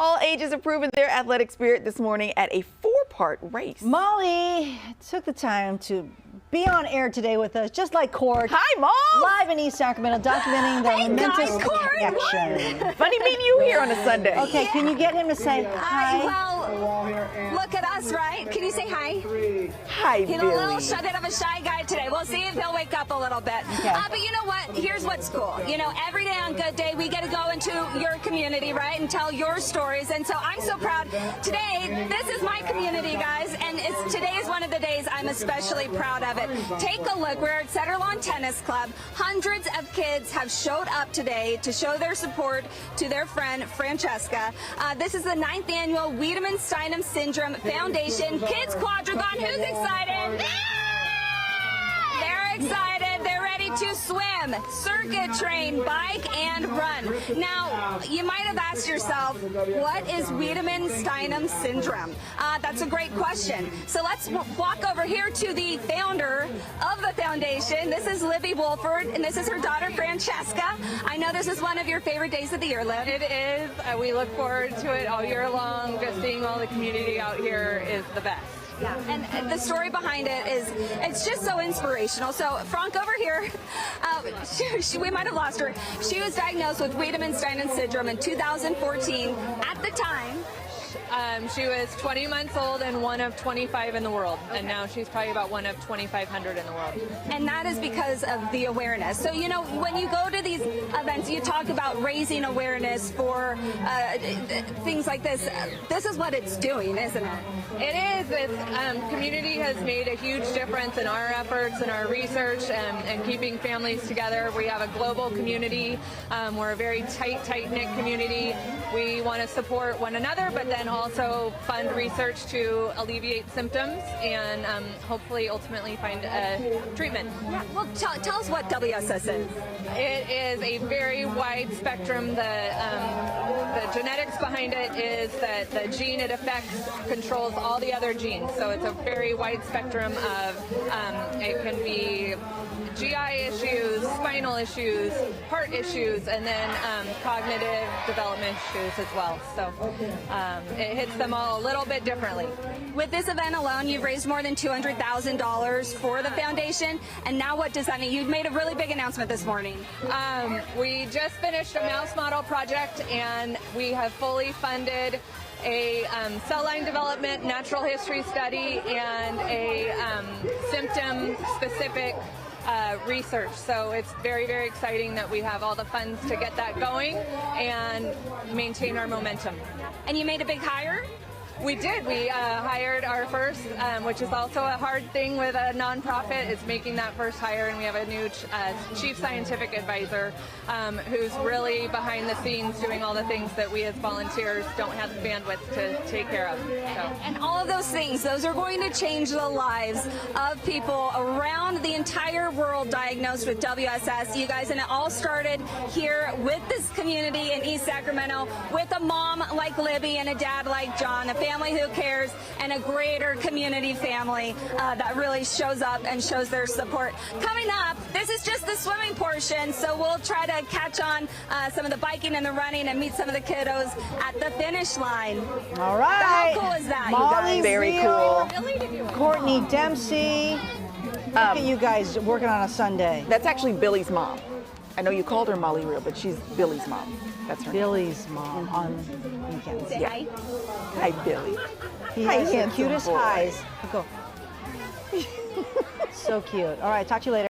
All ages have proven their athletic spirit this morning at a four-part race. Molly took the time to be on air today with us, just like Court. Hi, Mom! Live in East Sacramento, documenting the momentous action. Funny meeting you here on a Sunday. Okay, can you get him to say hi? Well, look at us, right? Can you say hi? Hi, He's Billy. a little bit of a shy guy today. We'll see if he'll wake up a little bit. Okay. But you know what? Here's what's cool. You know, every day on Good Day, we get to go into your community, right, and tell your stories. And so I'm so proud. Today, this is my community, guys, and today is one of the days I'm especially proud of it. Take a look. We're at Quadrathlon Tennis Club. Hundreds of kids have showed up today to show their support to their friend, Francesca. This is the 9th annual Wiedemann-Steinem Syndrome Foundation Kids Quadrathlon. Who's excited? They're excited. They're ready to swim, circuit train, bike, and run. Now, you might have asked yourself, what is Wiedemann-Steinem syndrome? That's a great question. So let's walk over here to the founder of the foundation. This is Libby Wolford, and this is her daughter, Francesca. I know this is one of your favorite days of the year, Liv. It is. We look forward to it all year long. Just seeing all the community out here is the best. Yeah, and the story behind it is, it's just so inspirational. So Frank over here, we might have lost her. She was diagnosed with Wiedemann-Steinem syndrome in 2014. At the time, she was 20 months old and one of 25 in the world. Okay. And now she's probably about one of 2,500 in the world. and that is because of the awareness. So, you know, when you go to these events, you talk about raising awareness for things like this. This is what it's doing, isn't it? It is. Community has made a huge difference in our efforts and our research and keeping families together. We have a global community. We're a very tight-knit community. We want to support one another, but then also fund research to alleviate symptoms and hopefully ultimately find a treatment. Yeah. Well, tell us what WSS is. It is a very wide spectrum. The genetics behind it is that the gene it affects controls all the other genes. So it's a very wide spectrum of, it can be GI issues, spinal issues, heart issues, and then cognitive development issues as well. So it hits them all a little bit differently. With this event alone, you've raised more than $200,000 for the foundation. And now what does that mean? You made a really big announcement this morning. We just finished a mouse model project, and we have fully funded a cell line development natural history study and a symptom-specific research. So it's very, very exciting that we have all the funds to get that going and maintain our momentum. And you made a big hire? We did. We hired our first, which is also a hard thing with a nonprofit, is making that first hire, and we have a new chief scientific advisor who's really behind the scenes doing all the things that we as volunteers don't have the bandwidth to take care of. So. And all of those things, those are going to change the lives of people around the entire world diagnosed with WSS. You guys, and it all started here with this community in East Sacramento with a mom like Libby and a dad like John, a family who cares, and a greater community family that really shows up and shows their support. Coming up, this is just the swimming portion, so we'll try to catch on some of the biking and the running and meet some of the kiddos at the finish line. All right. How cool is that, Molly, you guys? Very Rio, cool. Courtney Dempsey. Look at you guys working on a Sunday. That's actually Billy's mom. I know you called her Molly Real, but she's Billy's mom. That's her name. Billy's mom on weekends. Say hi. Hi, Billy. He Hi, has the handsome cutest boy. eyes. Go. So cute. All right, talk to you later.